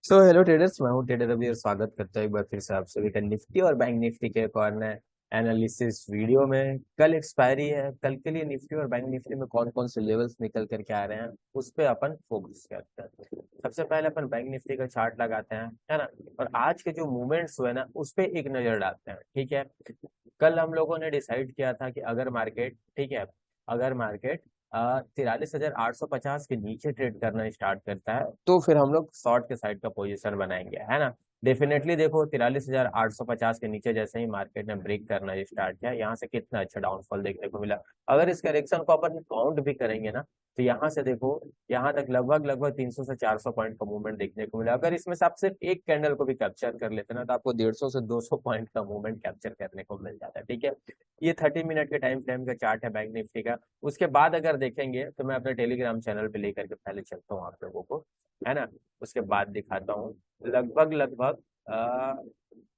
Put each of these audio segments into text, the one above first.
Hello traders, मैं हूँ trader अभी और स्वागत करता हूँ एक बार फिर से आप सभी का निफ्टी और बैंक निफ्टी के एक और नए एनालिसिस वीडियो में। कल एक्सपायरी है, कल के लिए निफ्टी और बैंक निफ्टी में कौन कौन से लेवल्स निकल करके आ रहे हैं उस पे अपन फोकस करते हैं। सबसे पहले अपन बैंक निफ्टी का चार्ट लगाते हैं, है ना। और आज के जो मूवमेंट्स हुए ना उस पे एक नजर डालते हैं, ठीक है। कल हम लोगों ने डिसाइड किया था कि अगर मार्केट, ठीक है, अगर मार्केट 43,850 के नीचे ट्रेड करना स्टार्ट करता है तो फिर हम लोग शॉर्ट के साइड का पोजीशन बनाएंगे, है ना। डेफिनेटली देखो, 43,850 के नीचे जैसे ही मार्केट ने ब्रेक करना स्टार्ट किया, यहाँ से कितना अच्छा डाउनफॉल देखने को मिला। अगर इस करेक्शन को अपन काउंट भी करेंगे ना, तो यहाँ से देखो, यहाँ तक लगभग लगभग 300 से 400 पॉइंट का मूवमेंट देखने को मिला। अगर इसमें से आप सिर्फ एक कैंडल को भी कैप्चर कर लेते ना, तो आपको 150 से 200 पॉइंट का मूवमेंट कैप्चर करने को मिल जाता है, ठीक है। ये 30 मिनट के टाइम फ्रेम का चार्ट है बैंक निफ्टी का। उसके बाद अगर देखेंगे तो मैं अपने टेलीग्राम चैनल पे लेकर के पहले चलता हूँ आप लोगों को, है ना। उसके बाद दिखाता हूँ लगभग लगभग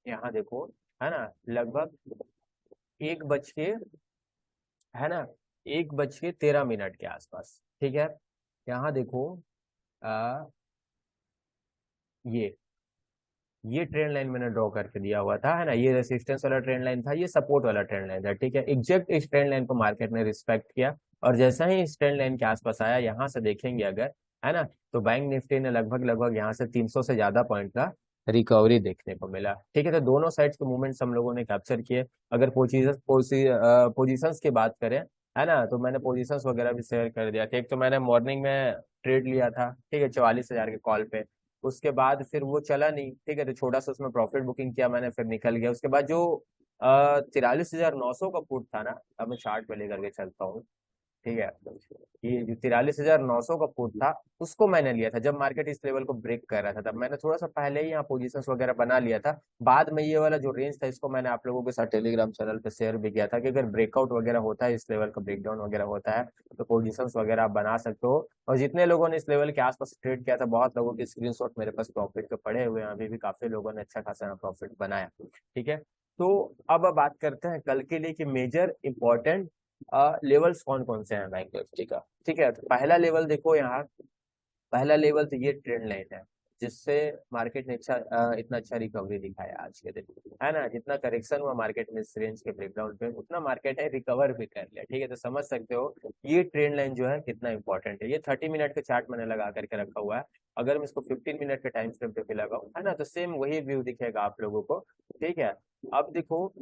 यहाँ देखो, है ना, लगभग 1 बज के, है ना, 1 बज के 13 मिनट के आसपास, ठीक है। यहाँ देखो, आ, ये ये ट्रेंड लाइन मैंने ड्रॉ करके दिया हुआ था, है ना। ये रेसिस्टेंस वाला ट्रेंड लाइन था, ये सपोर्ट वाला ट्रेंड लाइन था, ठीक है। एग्जैक्ट इस ट्रेंड लाइन को मार्केट ने रिस्पेक्ट किया और जैसा ही इस ट्रेंड लाइन के आसपास आया, यहाँ से देखेंगे अगर, है ना, तो बैंक निफ्टी ने लगभग लगभग यहाँ से 300 से ज्यादा पॉइंट का रिकवरी देखने को मिला, ठीक है। तो दोनों साइड्स के मूवमेंट्स हम लोगों ने कैप्चर किए। अगर पोजीशंस की बात करें, है ना, तो मैंने पोजीशंस वगैरह भी शेयर कर दिया था। एक तो मैंने मॉर्निंग में ट्रेड लिया था, ठीक है, 44,000 के कॉल पे। उसके बाद फिर वो चला नहीं, ठीक है, तो छोटा सा उसमें प्रॉफिट बुकिंग किया मैंने, फिर निकल गया। उसके बाद जो 43,900 का पुट था ना, अब मैं चार्ट पे लेकर के चलता हूँ, ठीक है। ये जो 43,900 का पुट था, उसको मैंने लिया था जब मार्केट इस लेवल को ब्रेक कर रहा था, तब मैंने थोड़ा सा पहले ही यहाँ पोजीशंस वगैरह बना लिया था। बाद में ये वाला जो रेंज था, इसको मैंने आप लोगों के साथ टेलीग्राम चैनल पे शेयर भी किया था कि अगर ब्रेकआउट वगैरह होता है, इस लेवल का ब्रेकडाउन वगैरह होता है, तो पोजीशंस वगैरह आप बना सकते हो। और जितने लोगों ने इस लेवल के आसपास ट्रेड किया था, बहुत लोगों के स्क्रीनशॉट मेरे पास प्रॉफिट के पड़े हुए हैं, अभी भी काफी लोगों ने अच्छा खासा प्रॉफिट बनाया, ठीक है। तो अब बात करते हैं कल के लिए कि मेजर इंपॉर्टेंट लेवल्स कौन कौन से हैं बैंक निफ्टी का, ठीक है। तो पहला लेवल देखो यहाँ, पहला लेवल तो ये ट्रेंड लाइन है, जिससे मार्केट ने इतना अच्छा रिकवरी दिखाया आज के दिन, है ना। जितना करेक्शन हुआ मार्केट में इस रेंज के ब्रेकडाउन पे, उतना मार्केट है रिकवर भी कर लिया, ठीक है। तो समझ सकते हो ये ट्रेंड लाइन जो है कितना इंपॉर्टेंट है। ये 30 मिनट का चार्ट मैंने लगा करके रखा हुआ है। अगर मैं इसको 15 मिनट के टाइम फ्रेम पे भी लगाऊं, है ना, तो सेम वही व्यू दिखेगा आप लोगों को, ठीक है। अब देखो,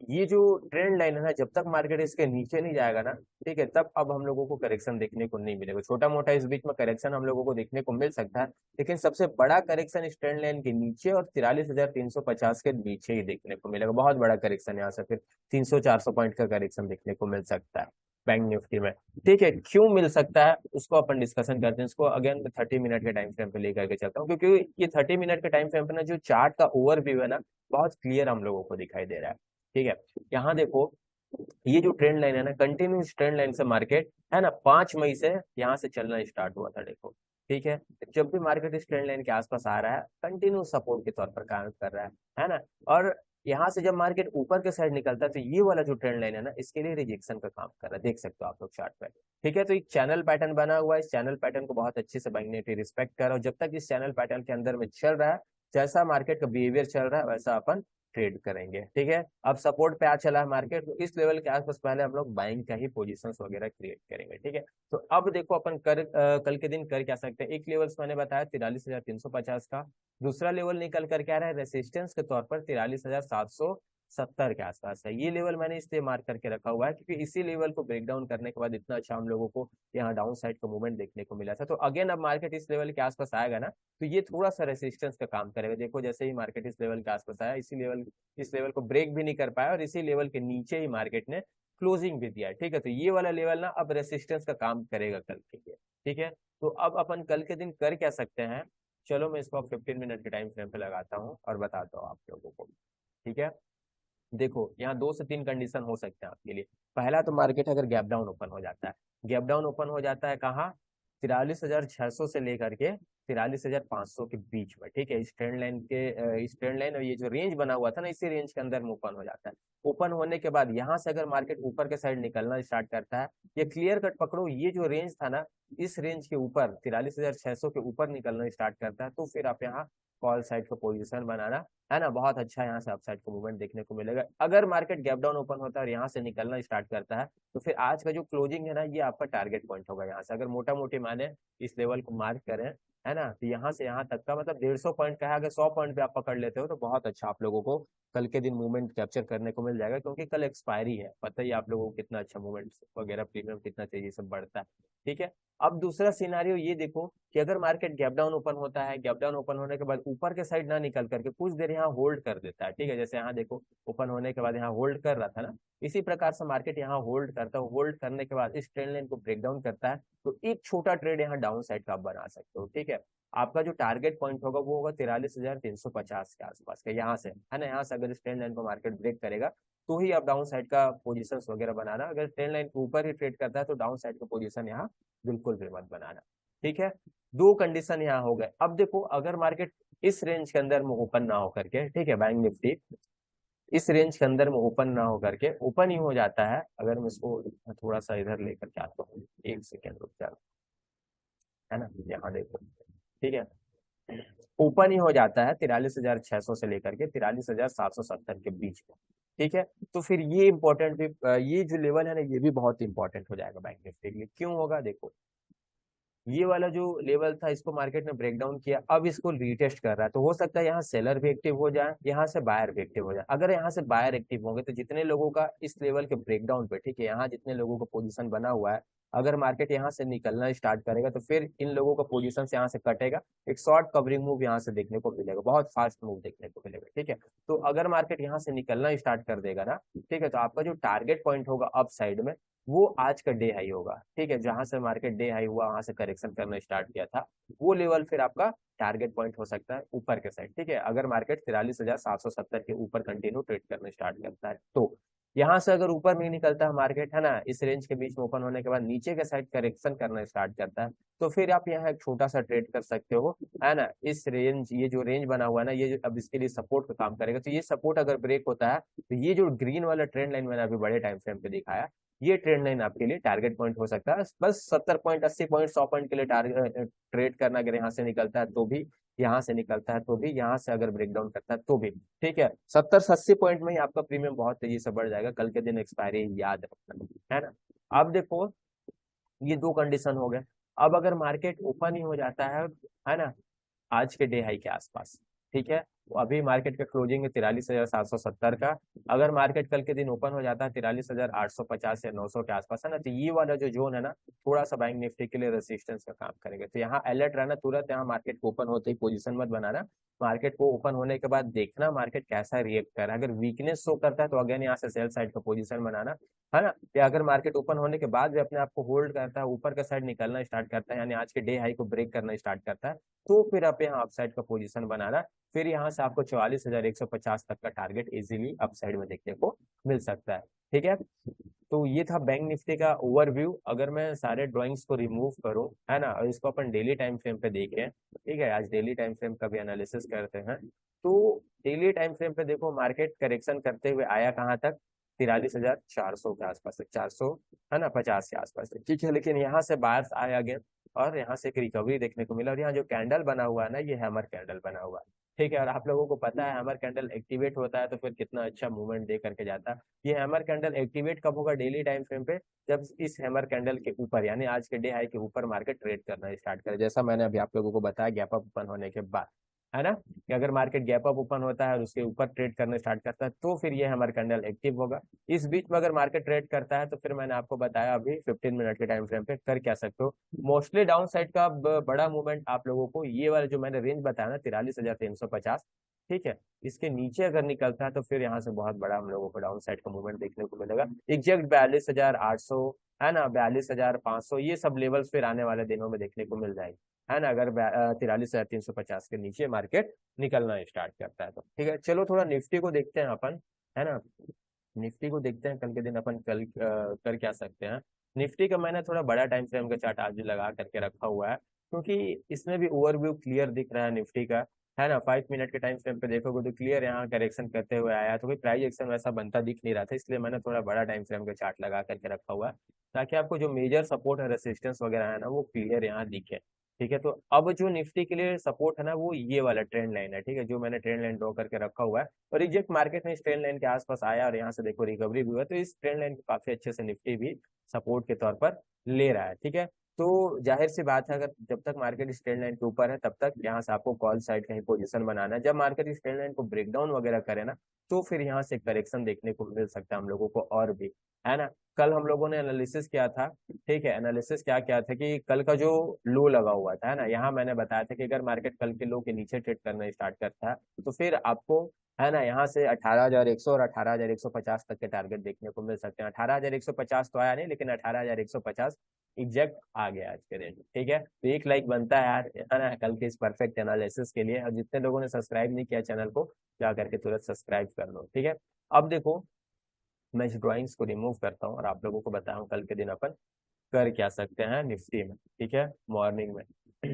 ये जो ट्रेंड लाइन है ना, जब तक मार्केट इसके नीचे नहीं जाएगा ना, ठीक है, तब अब हम लोगों को करेक्शन देखने को नहीं मिलेगा। छोटा मोटा इस बीच में करेक्शन हम लोगों को देखने को मिल सकता है, लेकिन सबसे बड़ा करेक्शन इस ट्रेंड लाइन के नीचे और 43,350 के नीचे ही देखने को मिलेगा। बहुत बड़ा करेक्शन यहाँ से फिर 300-400 पॉइंट का करेक्शन देखने को मिल सकता है बैंक निफ्टी में, ठीक है। क्यों मिल सकता है उसको अपन डिस्कशन करते हैं। इसको अगेन 30 मिनट के टाइम फ्रेम पे लेकर के चलता हूँ, क्योंकि ये 30 मिनट के टाइम फ्रेम पे ना जो चार्ट का ओवरव्यू है ना, बहुत क्लियर हम लोगों को दिखाई दे रहा है, ठीक है। यहाँ देखो, ये जो ट्रेंड लाइन है ना, कंटिन्यूस ट्रेंड लाइन से मार्केट, है ना, 5 मई से यहाँ से चलना स्टार्ट हुआ था, देखो, ठीक है। जब भी मार्केट इस ट्रेंड लाइन के आसपास आ रहा है, कंटिन्यू सपोर्ट के तौर पर काम कर रहा है ना। और यहाँ से जब मार्केट ऊपर के साइड निकलता है, तो ये वाला जो ट्रेंड लाइन है ना, इसके लिए रिजेक्शन का काम कर रहा है, देख सकते हो आप लोग चार्ट पे, ठीक है। तो एक चैनल पैटर्न बना हुआ है, इस चैनल पैटर्न को बहुत अच्छे से बैंक निफ्टी रिस्पेक्ट कर रहा है। जब तक इस चैनल पैटर्न के अंदर में चल रहा है, जैसा मार्केट का बिहेवियर चल रहा है, वैसा अपन ट्रेड करेंगे, ठीक है। अब सपोर्ट पे आ चला है मार्केट, तो इस लेवल के आसपास पहले हम लोग बाइंग का ही पोजीशंस वगैरह क्रिएट करेंगे, ठीक है। तो अब देखो अपन कल के दिन कर क्या सकते हैं। एक लेवल मैंने बताया 43,350 का, दूसरा लेवल निकल कर क्या रहा है, रेसिस्टेंस के तौर पर 43,770 के आसपास है। ये लेवल मैंने इसलिए मार्क करके रखा हुआ है क्योंकि इसी लेवल को ब्रेक डाउन करने के बाद इतना अच्छा हम लोगों को यहाँ डाउन साइड का मूवमेंट देखने को मिला था। तो अगेन अब मार्केट इस लेवल के आसपास आएगा ना, तो ये थोड़ा सा रेसिस्टेंस का काम करेगा। देखो, जैसे ही मार्केट इस लेवल के आसपास आया, इस लेवल को ब्रेक भी नहीं कर पाया और इसी लेवल के नीचे ही मार्केट ने क्लोजिंग भी दिया, ठीक है। तो ये वाला लेवल ना अब रेसिस्टेंस का काम करेगा कल के लिए, ठीक है। तो अब अपन कल के दिन कर क्या सकते हैं, चलो मैं इसको 15 मिनट के टाइम फ्रेम पे लगाता हूँ और बताता हूँ आप लोगों को, ठीक है। देखो, यहाँ 2 से 3 कंडीशन हो सकते हैं आपके लिए। पहला तो मार्केट अगर गैप डाउन ओपन हो जाता है, गैप डाउन ओपन हो जाता है कहाँ, 43,600 से लेकर के 43,500 के बीच में, ठीक है। इस ट्रेंड लाइन के इस ट्रेंड लाइन और ये जो रेंज बना हुआ था ना, इसी रेंज के अंदर में ओपन हो जाता है। ओपन होने के बाद यहाँ से अगर मार्केट ऊपर के साइड निकलना स्टार्ट करता है, ये क्लियर कट पकड़ो, ये जो रेंज था ना, इस रेंज के ऊपर 43,600 के ऊपर निकलना स्टार्ट करता है, तो फिर आप यहाँ कॉल साइड का पोजीशन बनाना, है ना। बहुत अच्छा यहाँ से अपसाइड का मूवमेंट देखने को मिलेगा। अगर मार्केट गैप डाउन ओपन होता है और यहाँ से निकलना स्टार्ट करता है, तो फिर आज का जो क्लोजिंग है ना, ये आपका टारगेट पॉइंट होगा। यहाँ से अगर मोटा मोटी माने इस लेवल को मार्क करें, है ना, तो यहाँ से यहाँ तक का मतलब 150 पॉइंट का है। अगर 100 पॉइंट पे आप पकड़ लेते हो तो बहुत अच्छा आप लोगों को कल के दिन मूवमेंट कैप्चर करने को मिल जाएगा, क्योंकि कल एक्सपायरी है। पता ही आप लोगों को कितना अच्छा मूवमेंट वगैरह प्रीमियम कितना तेजी से बढ़ता है, ठीक है। अब दूसरा सिनारियो ये देखो कि अगर मार्केट गैप डाउन ओपन होता है, गैप डाउन ओपन होने के बाद ऊपर के साइड ना निकल करके कुछ देर यहाँ होल्ड कर देता है, ठीक है। जैसे यहाँ देखो ओपन होने के बाद यहाँ होल्ड कर रहा था ना, इसी प्रकार से मार्केट यहाँ होल्ड करता है। होल्ड करने के बाद इस ट्रेंड लाइन को ब्रेक डाउन करता है, तो एक छोटा ट्रेड यहाँ डाउन साइड का आप बना सकते हो, ठीक है। आपका जो टारगेट पॉइंट होगा वो होगा 43,350 के आसपास का, यहाँ से, है ना। यहाँ से अगर इस ट्रेंड लाइन को मार्केट ब्रेक करेगा तो ही आप डाउन साइड का पोजीशन वगैरह बनाना। अगर ट्रेंड लाइन के ऊपर ही ट्रेड करता है तो डाउन साइड का पोजीशन यहाँ बिल्कुल भी मत बनाना, ठीक है। दो कंडीशन यहाँ हो गए। अब देखो अगर मार्केट इस रेंज के अंदर में ओपन ना हो करके, ठीक है, बैंक निफ्टी इस रेंज के अंदर में ओपन ना हो करके ओपन ही हो जाता है, अगर मैं इसको थोड़ा सा इधर लेकर के आता हूँ, एक सेकेंड रुक जाना, है ना। यहाँ देखो, ठीक है, ओपन ही हो जाता है 43,600 से लेकर के 43,770 के बीच में, ठीक है। तो फिर ये इंपॉर्टेंट भी, ये जो लेवल है ना, ये भी बहुत इंपॉर्टेंट हो जाएगा बैंक निफ्टी के लिए। क्यों होगा, देखो ये वाला जो लेवल था इसको मार्केट ने ब्रेक डाउन किया, अब इसको रीटेस्ट कर रहा है, तो हो सकता है यहाँ सेलर भी एक्टिव हो जाए, यहाँ से बायर भी एक्टिव हो जाए। अगर यहाँ से बायर एक्टिव होंगे तो जितने लोगों का इस लेवल के ब्रेकडाउन पे, ठीक है, यहाँ जितने लोगों का पोजीशन बना हुआ है, अगर मार्केट यहाँ से निकलना स्टार्ट करेगा तो फिर इन लोगों का पोजीशन से यहाँ से कटेगा, एक शॉर्ट कवरिंग मूव यहाँ से देखने को मिलेगा, बहुत फास्ट मूव देखने को मिलेगा, ठीक है। तो अगर मार्केट यहाँ से निकलना स्टार्ट कर देगा ना, ठीक है, तो आपका जो टारगेट पॉइंट होगा अप साइड में, वो आज का डे हाई होगा, ठीक है। जहां से मार्केट डे हाई हुआ वहां से करेक्शन करना स्टार्ट किया था, वो लेवल फिर आपका टारगेट पॉइंट हो सकता है ऊपर के साइड, ठीक है। अगर मार्केट 43,770 के ऊपर कंटिन्यू ट्रेड करना स्टार्ट करता है तो यहाँ से अगर ऊपर नहीं निकलता है मार्केट, है ना, इस रेंज के बीच में ओपन होने के बाद नीचे के साइड करेक्शन करना स्टार्ट करता है, तो फिर आप यहाँ एक छोटा सा ट्रेड कर सकते हो, है ना। इस रेंज, ये जो रेंज बना हुआ है ना, ये जो अब इसके लिए सपोर्ट का काम करेगा, तो ये सपोर्ट अगर ब्रेक होता है तो ये जो ग्रीन वाला ट्रेंड लाइन मैंने अभी बड़े टाइम फ्रेम पे दिखाया, ये ट्रेंड लाइन आपके लिए टारगेट पॉइंट हो सकता है। बस 70 पॉइंट, 80 पॉइंट, 100 पॉइंट के लिए टारगेट ट्रेड करना, अगर यहाँ से निकलता है तो भी, यहाँ से निकलता है तो भी, यहाँ से अगर ब्रेकडाउन करता है तो भी, ठीक है। 70 से 80 पॉइंट में ही आपका प्रीमियम बहुत तेजी से बढ़ जाएगा। कल के दिन एक्सपायरी याद रखना, है ना। अब देखो ये दो कंडीशन हो गए। अब अगर मार्केट ओपन ही हो जाता है ना, आज के डे हाई के आसपास, ठीक है, तो अभी मार्केट का क्लोजिंग है 43,770 का। अगर मार्केट कल के दिन ओपन हो जाता है 43,850 या 900 के आसपास, है ना, तो ये वाला जो जोन है ना, थोड़ा सा बैंक निफ्टी के लिए रेजिस्टेंस का काम करेगा। तो यहाँ अलर्ट रहना, तुरंत यहाँ मार्केट को ओपन होते ही पोजीशन मत बनाना। मार्केट को ओपन होने के बाद देखना मार्केट कैसा रिएक्ट कर रहा है। अगर वीकनेस शो करता है तो अगेन यहाँ से सेल साइड का पोजीशन बनाना, है ना। या अगर मार्केट ओपन होने के बाद भी अपने आप को होल्ड करता है, ऊपर का साइड निकलना स्टार्ट करता है, यानी आज के डे हाई को ब्रेक करना स्टार्ट करता है, तो फिर आप यहाँ अपसाइड का पोजीशन बनाना। फिर यहाँ से आपको 44,150 तक का टारगेट इजीली अपसाइड में देखने को मिल सकता है, ठीक है। तो ये था बैंक निफ्टी का ओवरव्यू। अगर मैं सारे ड्राइंग्स को रिमूव करूं, है ना, और इसको अपन डेली टाइम फ्रेम पे देखें, ठीक है, आज डेली टाइम फ्रेम का भी एनालिसिस करते हैं। तो डेली टाइम फ्रेम पे देखो मार्केट करेक्शन करते हुए आया कहाँ तक, 43,400 के आसपास, 400, है ना, 50 के आसपास, ठीक है। लेकिन यहाँ से बाहर आया अगेन और यहाँ से एक रिकवरी देखने को मिला, और यहाँ जो कैंडल बना हुआ है ना, ये हैमर कैंडल बना हुआ है, ठीक है। और आप लोगों को पता है हैमर कैंडल एक्टिवेट होता है तो फिर कितना अच्छा मूवमेंट दे करके जाता है। ये हैमर कैंडल एक्टिवेट कब होगा डेली टाइम फ्रेम पे, जब इस हैमर कैंडल के ऊपर, यानी आज के डे हाई के ऊपर मार्केट ट्रेड करना स्टार्ट करे, जैसा मैंने अभी आप लोगों को बताया गैप अप ओपन होने के बाद, है ना, कि अगर मार्केट गैप अप ओपन होता है और उसके ऊपर ट्रेड करना स्टार्ट करता है तो फिर ये हैमर कैंडल एक्टिव होगा। इस बीच में अगर मार्केट ट्रेड करता है तो फिर मैंने आपको बताया अभी 15 मिनट के टाइम फ्रेम पे कर क्या सकते हो। मोस्टली डाउन साइड का बड़ा मूवमेंट आप लोगों को ये वाला जो मैंने रेंज बताया ना 43,350, ठीक है, इसके नीचे अगर निकलता है तो फिर यहाँ से बहुत बड़ा हम लोगों को डाउन साइड का मूवमेंट देखने को मिलेगा। एग्जैक्ट 42,800, है ना, 42,500, ये सब लेवल्स फिर आने वाले दिनों में देखने को मिल जाएगी, है ना, अगर 43,350 के नीचे मार्केट निकलना स्टार्ट करता है तो, ठीक है। चलो थोड़ा निफ्टी को देखते हैं अपन, है ना, निफ्टी को देखते हैं कल के दिन अपन कल कर क्या सकते हैं। निफ्टी का मैंने थोड़ा बड़ा टाइम फ्रेम का चार्ट आज लगा करके रखा हुआ है, क्योंकि इसमें भी ओवरव्यू क्लियर दिख रहा है निफ्टी का, है ना। 5 मिनट के टाइम फ्रेम पे देखोगे तो क्लियर यहाँ करेक्शन करते हुए आया, तो कोई प्राइस एक्शन वैसा बनता दिख नहीं रहा था, इसलिए मैंने थोड़ा बड़ा टाइम फ्रेम का चार्ट लगा करके रखा हुआ है, ताकि आपको जो मेजर सपोर्ट है रेसिस्टेंस वगैरह है ना वो क्लियर यहाँ दिखे। ठीक है, तो अब जो निफ्टी के लिए सपोर्ट है ना वो ये वाला ट्रेंड लाइन है, ठीक है, जो मैंने ट्रेंड लाइन ड्रॉ करके रखा हुआ है। और एग्जैक्ट मार्केट में इस ट्रेंड लाइन के आसपास आया और यहाँ से देखो रिकवरी भी हुआ, तो इस ट्रेंड लाइन को काफी अच्छे से निफ्टी भी सपोर्ट के तौर पर ले रहा है। ठीक है, तो जाहिर सी बात है, अगर जब तक मार्केट इस ट्रेंड लाइन के ऊपर है तब तक यहाँ से आपको कॉल साइड का ही पोजीशन बनाना है। जब मार्केट इस ट्रेंड लाइन को ब्रेक डाउन वगैरह करे ना, तो फिर यहाँ से करेक्शन देखने को मिल सकता है हम लोगों को और भी, है ना। कल हम लोगों ने एनालिसिस किया था, ठीक है, एनालिसिस क्या किया था कि कल का जो लो लगा हुआ था, है ना, यहाँ मैंने बताया था कि अगर मार्केट कल के लो के नीचे ट्रेड करना स्टार्ट करता है तो फिर आपको, है ना, यहाँ से 18,100 और 18,150 तक के टारगेट देखने को मिल सकते हैं। 18,150 तो आया नहीं, लेकिन 18,150 एग्जैक्ट आ गया आज के दिन। ठीक है, तो एक लाइक बनता है यार, है ना, कल के इस परफेक्ट एनालिसिस के लिए। और जितने लोगों ने सब्सक्राइब नहीं किया चैनल को, जा करके तुरंत सब्सक्राइब कर लो। ठीक है, अब देखो मैं इस ड्राइंग्स को रिमूव करता हूँ और आप लोगों को बताऊँ कल के दिन अपन कर क्या सकते हैं निफ्टी में। ठीक है, मॉर्निंग में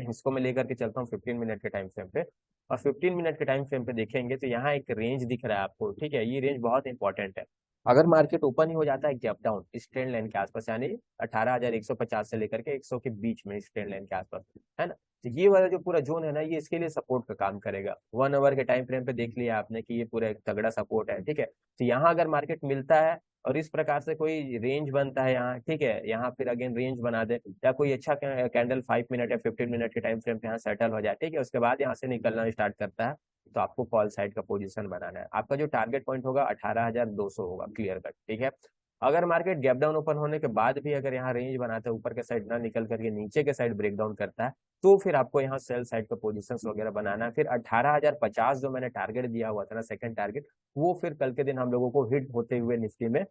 इसको मैं लेकर के चलता हूँ 15 मिनट के टाइम फ्रेम पे, और 15 मिनट के टाइम फ्रेम पे देखेंगे तो यहाँ एक रेंज दिख रहा है आपको। ठीक है, ये रेंज बहुत इंपॉर्टेंट है। अगर मार्केट ओपन ही हो जाता है गैप डाउन इस ट्रेंड लाइन के आसपास, यानी 18,150 से लेकर के 100 के बीच में, इस ट्रेंड लाइन के आसपास, है ना, तो ये वाला जो पूरा जोन है ना, ये इसके लिए सपोर्ट का काम करेगा। 1 आवर के टाइम फ्रेम पे देख लिया आपने कि ये पूरा एक तगड़ा सपोर्ट है। ठीक है, तो यहाँ अगर मार्केट मिलता है और इस प्रकार से कोई रेंज बनता है यहाँ, ठीक है, यहाँ फिर अगेन रेंज बना दे, या कोई अच्छा कैंडल 5 मिनट या 15 मिनट के टाइम फ्रेम पे यहाँ सेटल हो जाए, ठीक है, उसके बाद यहाँ से निकलना स्टार्ट करता है, तो आपको कॉल साइड का पोजीशन बनाना है। आपका जो टारगेट पॉइंट होगा 18,200 होगा, क्लियर कट। ठीक है, अगर मार्केट गैप डाउन ओपन होने के बाद भी अगर यहाँ रेंज बनाता है, ऊपर के साइड ना निकल करके नीचे के साइड ब्रेक डाउन करता है, तो फिर आपको यहाँ सेल साइड का पोजीशंस वगैरह बनाना है। फिर 18,050 जो मैंने टारगेट दिया हुआ था ना, सेकंड टारगेट, वो फिर कल के दिन हम लोगों को हिट होते हुए निफ्टी में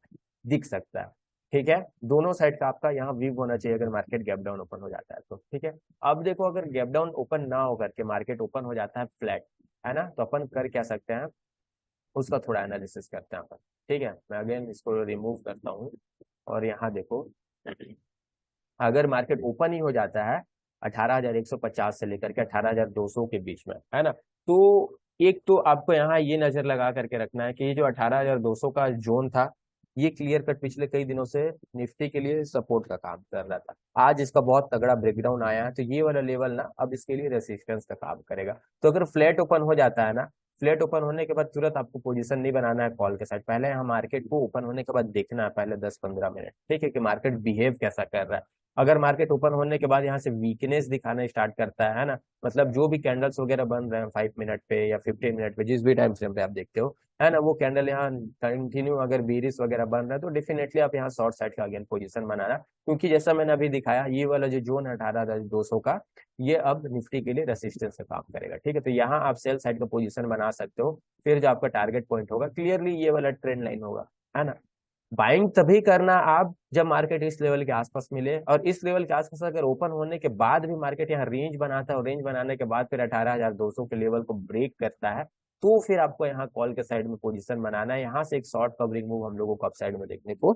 दिख सकता है। ठीक है, दोनों साइड का आपका यहाँ व्यू होना चाहिए अगर मार्केट गैप डाउन ओपन हो जाता है तो। ठीक है, अब देखो अगर गैप डाउन ओपन ना होकर के मार्केट ओपन हो जाता है फ्लैट, है ना, तो अपन कर क्या सकते हैं, उसका थोड़ा एनालिसिस करते हैं अपन। ठीक है, मैं अगेन इसको रिमूव करता हूँ और यहाँ देखो, अगर मार्केट ओपन ही हो जाता है 18,150 से लेकर के 18,200 के बीच में, है ना, तो एक तो आपको यहाँ ये नजर लगा करके रखना है कि ये जो 18,200 का जोन था, ये क्लियर कट पिछले कई दिनों से निफ्टी के लिए सपोर्ट का काम कर रहा था। आज इसका बहुत तगड़ा ब्रेकडाउन आया है, तो ये वाला लेवल ना अब इसके लिए रेसिस्टेंस का काम करेगा। तो अगर फ्लैट ओपन हो जाता है ना, फ्लैट ओपन होने के बाद तुरंत आपको पोजीशन नहीं बनाना है कॉल के साथ, पहले यहाँ मार्केट को ओपन होने के बाद देखना है पहले 10-15 मिनट, ठीक है, कि मार्केट बिहेव कैसा कर रहा है। अगर मार्केट ओपन होने के बाद यहाँ से वीकनेस दिखाना स्टार्ट करता है ना, मतलब जो भी कैंडल्स वगैरह बन रहे हैं 5 मिनट पे या 15 मिनट पे, जिस भी टाइम फ्रेम पे आप देखते हो, है ना, वो कैंडल यहाँ कंटिन्यू अगर बीरिस वगैरह बन रहा है, तो डेफिनेटली आप यहाँ शॉर्ट साइड का अगेन पोजीशन बनाना, क्योंकि जैसा मैंने अभी दिखाया ये वाला जो जोन है 18,200 का, ये अब निफ्टी के लिए रेसिस्टेंस का काम करेगा। ठीक है, तो यहाँ आप सेल साइड का पोजीशन बना सकते हो। फिर जो आपका टारगेट पॉइंट होगा क्लियरली ये वाला ट्रेंड लाइन होगा, है ना। बाइंग तभी करना आप जब मार्केट इस लेवल के आसपास मिले, और इस लेवल के आसपास अगर ओपन होने के बाद भी मार्केट यहाँ रेंज बनाता है और रेंज बनाने के बाद फिर 18,200 के लेवल को ब्रेक करता है, तो फिर आपको यहाँ कॉल के साइड में पोजीशन बनाना है। यहाँ से एक शॉर्ट कवरिंग मूव हम लोगों को अपसाइड में देखने को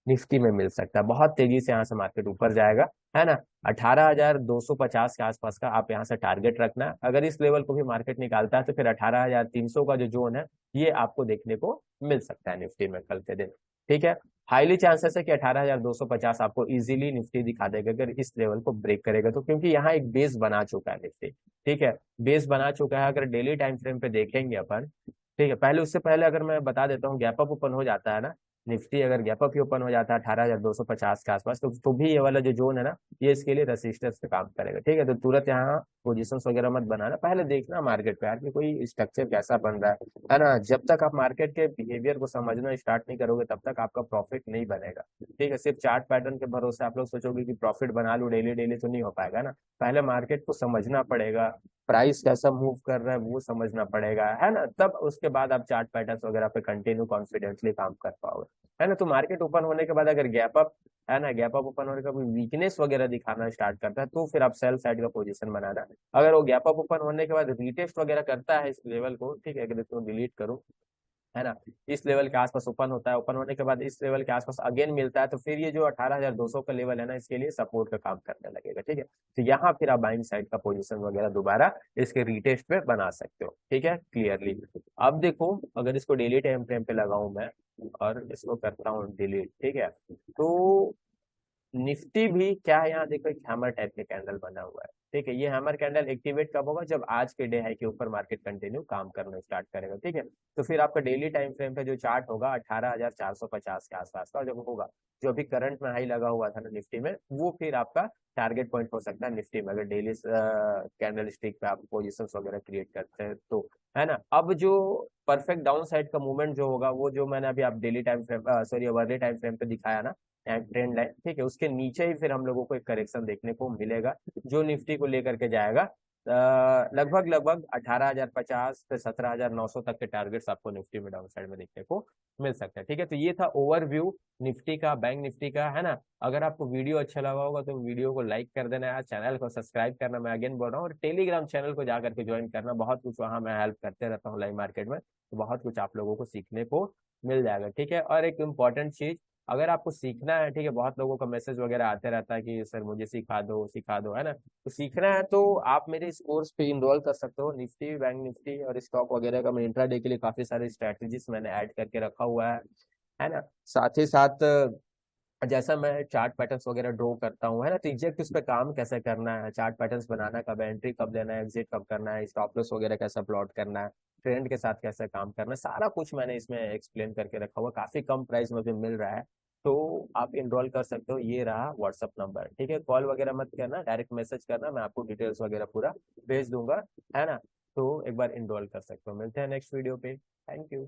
निफ्टी में मिल सकता है। बहुत तेजी से यहाँ से मार्केट ऊपर जाएगा, है ना। 18,250 के आसपास का आप यहाँ से टारगेट रखना। अगर इस लेवल को भी मार्केट निकालता है तो फिर 18,300 का जो जोन है ये आपको देखने को मिल सकता है निफ्टी में कल के दिन। ठीक है, हाईली चांसेस है कि 18,250 आपको इजीली निफ्टी दिखा देगा अगर इस लेवल को ब्रेक करेगा तो, क्योंकि यहाँ एक बेस बना चुका है निफ्टी। ठीक है, बेस बना चुका है। अगर डेली टाइम फ्रेम पे देखेंगे अपन, ठीक है, पहले उससे पहले अगर मैं बता देता हूँ, गैप अप ओपन हो जाता है ना निफ्टी, अगर गैप अप ही ओपन हो जाता है 18,250 के आसपास, तो भी ये वाला जो जोन है ना, ये इसके लिए रेसिस्टेंस पे काम करेगा। ठीक है, तो तुरंत यहाँ पोजीशंस वगैरह मत बनाना, पहले देखना मार्केट पे यार कि कोई स्ट्रक्चर कैसा बन रहा है ना। जब तक आप मार्केट के बिहेवियर को समझना स्टार्ट नहीं करोगे तब तक आपका प्रॉफिट नहीं बनेगा। ठीक है, सिर्फ चार्ट पैटर्न के भरोसे आप लोग सोचोगे कि प्रॉफिट बना लूं डेली डेली, तो नहीं हो पाएगा ना। पहले मार्केट को समझना पड़ेगा, प्राइस कैसा मूव कर रहा है वो समझना पड़ेगा, है ना, तब उसके बाद आप चार्ट पैटर्न वगैरह पे कंटिन्यू कॉन्फिडेंटली काम कर पाओगे, है ना। तो मार्केट ओपन होने के बाद अगर गैप अप, है ना, गैप अप ओपन होने के बाद वीकनेस वगैरह दिखाना स्टार्ट करता है, तो फिर आप सेल साइड का पोजीशन बनाना। अगर वो गैप अप ओपन होने के बाद रीटेस्ट वगैरह करता है इस लेवल को, ठीक है, अगर इसको डिलीट करूं, है ना। इस लेवल के आसपास ओपन होता है, ओपन होने के बाद इस लेवल के आसपास अगेन मिलता है, तो फिर ये जो 18,200 का लेवल है ना, इसके लिए सपोर्ट का काम करने लगेगा। ठीक है, तो यहाँ फिर आप बाइंग साइड का पोजीशन वगैरह दोबारा इसके रीटेस्ट पे बना सकते हो। ठीक है, क्लियरली। अब देखो, अगर इसको डेली टाइम फ्रेम पे लगाऊं मैं और इसको करता हूँ डिलीट, ठीक है, तो निफ्टी भी क्या है, यहाँ देखो एक हैमर टाइप के कैंडल बना हुआ है। ठीक है, ये हैमर कैंडल एक्टिवेट कब होगा, जब आज के डे हाई के ऊपर मार्केट कंटिन्यू काम करना स्टार्ट करेगा। ठीक है, तो फिर आपका डेली टाइम फ्रेम पे जो चार्ट होगा 18,450 के आसपास का जब होगा, जो अभी करंट में हाई लगा हुआ था ना निफ्टी में, वो फिर आपका टारगेट पॉइंट हो सकता है निफ्टी में, अगर डेली कैंडल स्टिक पे आप पोजिशन वगैरह क्रिएट करते हैं तो, है ना। अब जो परफेक्ट डाउन साइड का मूवमेंट जो होगा, वो जो मैंने अभी आप daily time frame sorry weekly time frame पे दिखाया ना, ट्रेंड लाइन, ठीक है, उसके नीचे ही फिर हम लोगों को एक करेक्शन देखने को मिलेगा, जो निफ्टी को लेकर के जाएगा लगभग लगभग 18,050 से 17,900 तक के टारगेट्स आपको निफ्टी में डाउन साइड में देखने को मिल सकता है। ठीक है, तो ये था ओवरव्यू निफ्टी का, बैंक निफ्टी का, है ना। अगर आपको वीडियो अच्छा लगा होगा तो वीडियो को लाइक कर देना यार, चैनल को सब्सक्राइब करना, मैं अगेन बोल रहा हूँ, और टेलीग्राम चैनल को जाकर के ज्वाइन करना, बहुत कुछ वहाँ मैं हेल्प करते रहता हूँ लाइव मार्केट में, तो बहुत कुछ आप लोगों को सीखने को मिल जाएगा। ठीक है, और एक इम्पॉर्टेंट चीज, अगर आपको सीखना है, ठीक है, बहुत लोगों का मैसेज वगैरह आते रहता है कि सर मुझे सिखा दो, है ना, तो सीखना है तो आप मेरे इस कोर्स पे इनरोल कर सकते हो। निफ्टी, बैंक निफ्टी और स्टॉक वगैरह का मैं इंट्राडे के लिए काफी सारे स्ट्रेटेजीज मैंने ऐड करके रखा हुआ है ना। साथ ही साथ जैसा मैं चार्ट पैटर्न्स वगैरह ड्रॉ करता हूँ, है ना, तो एग्जैक्ट उस पर काम कैसे करना है, चार्ट पैटर्न्स बनाना कब है, एंट्री कब लेना है, एग्जिट कब करना है, स्टॉप लॉस वगैरह कैसा प्लॉट करना है, ट्रेंड के साथ कैसे काम करना है, सारा कुछ मैंने इसमें एक्सप्लेन करके रखा हुआ, काफी कम प्राइस में मुझे मिल रहा है। तो आप इनरोल कर सकते हो, ये रहा व्हाट्सअप नंबर। ठीक है, कॉल वगैरह मत करना, डायरेक्ट मैसेज करना, मैं आपको डिटेल्स वगैरह पूरा भेज दूंगा, है ना। तो एक बार इनरोल कर सकते हो। मिलते हैं नेक्स्ट वीडियो पे। Thank you.